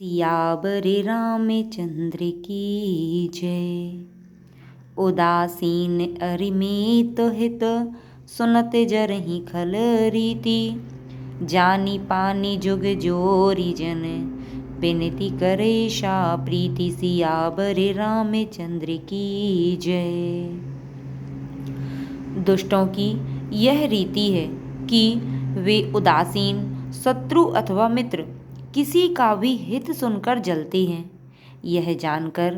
सियावर रामचंद्र की जय। उदासीन अरिमेत हित सुनत जरहि खल रीति। जानी पानी जुग जोरी जन बिनती करे शा प्रीति। सियावर रामचंद्र की जय। दुष्टों की यह रीति है कि वे उदासीन शत्रु अथवा मित्र किसी का भी हित सुनकर जलते हैं। यह जानकर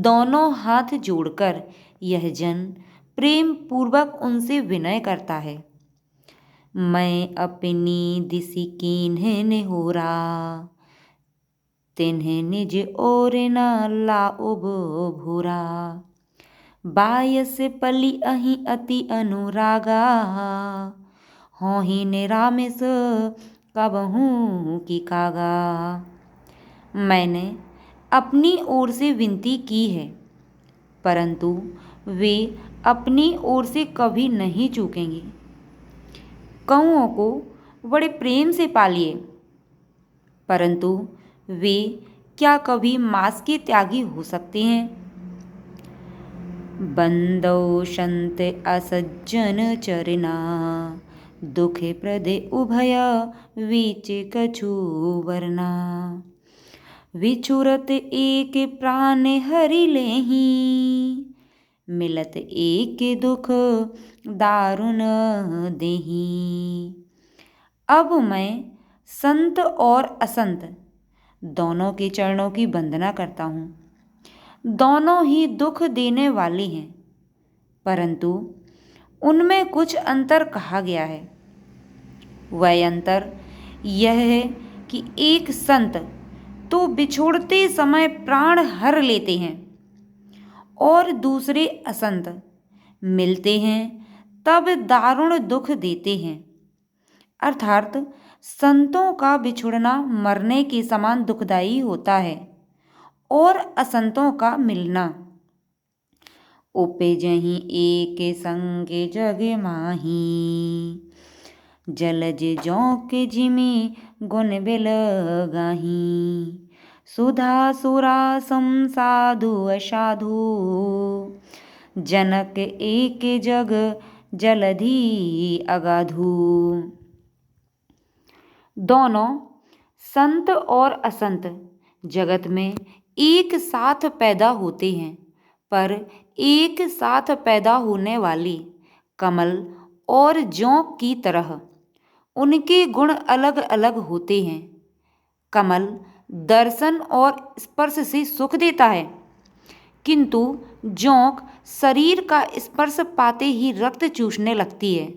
दोनों हाथ जोड़कर यह जन प्रेम पूर्वक उनसे विनय करता है। मैं अपनी दिसि कीन्ह नेहोरा तिन्ह निज और न लाउब भूरा। बायस पली अहि अति अनुरागा होहि निरामिस कबहूँ की कागा। मैंने अपनी ओर से विनती की है परंतु वे अपनी ओर से कभी नहीं चूकेंगे। कौओं को बड़े प्रेम से पालिए परंतु वे क्या कभी मांस के त्यागी हो सकते हैं। बंदो संत असज्जन चरना दुखे प्रदे उभय वीच कछु वरना। विचुरत एक प्राण हरि लेहि मिलत एक दुख दारुण देहि। अब मैं संत और असंत दोनों के चरणों की वंदना करता हूँ। दोनों ही दुख देने वाले हैं परंतु उनमें कुछ अंतर कहा गया है। वह अंतर यह है कि एक संत तो बिछोड़ते समय प्राण हर लेते हैं और दूसरे असंत मिलते हैं तब दारुण दुख देते हैं। अर्थात संतों का बिछुड़ना मरने के समान दुखदायी होता है और असंतों का मिलना। उपजहि एक संग जग माही जलज जौक जिमि गुण बिल गाही। सुधा सुरा सम साधु असाधु जनक एक जग जलधि अगाधु। दोनों संत और असंत जगत में एक साथ पैदा होते हैं पर एक साथ पैदा होने वाले कमल और जौं की तरह उनके गुण अलग अलग होते हैं। कमल दर्शन और स्पर्श से सुख देता है किंतु जौंक शरीर का स्पर्श पाते ही रक्त चूसने लगती है।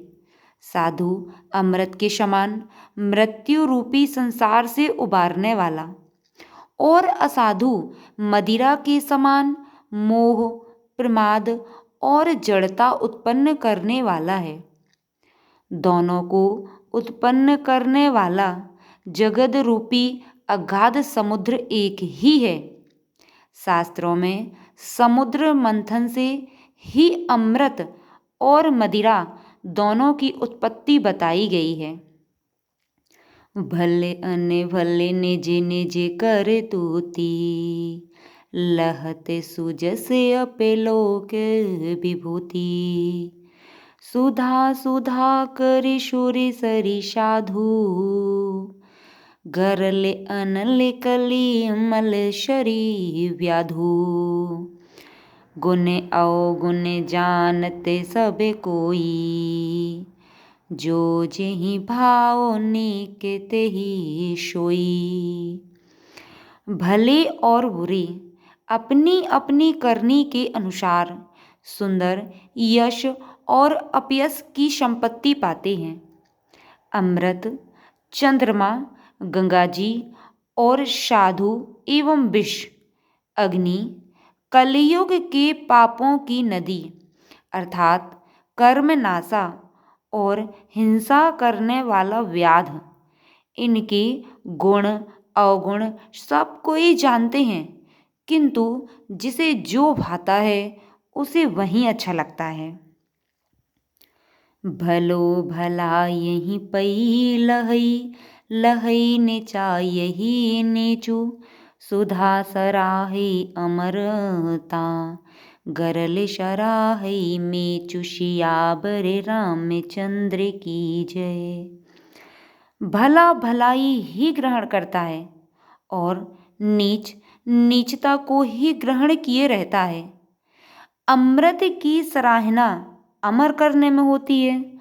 साधु अमृत के समान मृत्यु रूपी संसार से उबारने वाला और असाधु मदिरा के समान मोह प्रमाद और जड़ता उत्पन्न करने वाला है। दोनों को उत्पन्न करने वाला जगद रूपी अगाध समुद्र एक ही है। शास्त्रों में समुद्र मंथन से ही अमृत और मदिरा दोनों की उत्पत्ति बताई गई है। भले अने भले निजे निजे करे तूती लहते सुजसे अपेलोक विभूति। सुधा सुधा करि शोरी सरी साधु गरले अनले कली मल शरी व्याधु। गुने अवगुने जानते सबे कोई जो जेहि भाव नीक तेहि सोई। भले और बुरे अपनी अपनी करनी के अनुसार सुंदर यश और अपयश की संपत्ति पाते हैं। अमृत चंद्रमा गंगा जी और साधु एवं विष अग्नि कलयुग के पापों की नदी अर्थात कर्मनाशा और हिंसा करने वाला व्याध। इनके गुण अवगुण सब कोई जानते हैं किंतु जिसे जो भाता है उसे वही अच्छा लगता है। भलो भला यही पई लहई लहई नेचा यही नेचू सुधा सराहे अमरता, गरल शराहे में चुशियाबर रामचंद्र की जय। भला भलाई ही ग्रहण करता है और नीच नीचता को ही ग्रहण किए रहता है। अमृत की सराहना अमर करने में होती है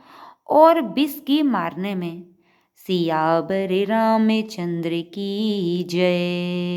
और विष की मारने में। सियावर रामचंद्र की जय।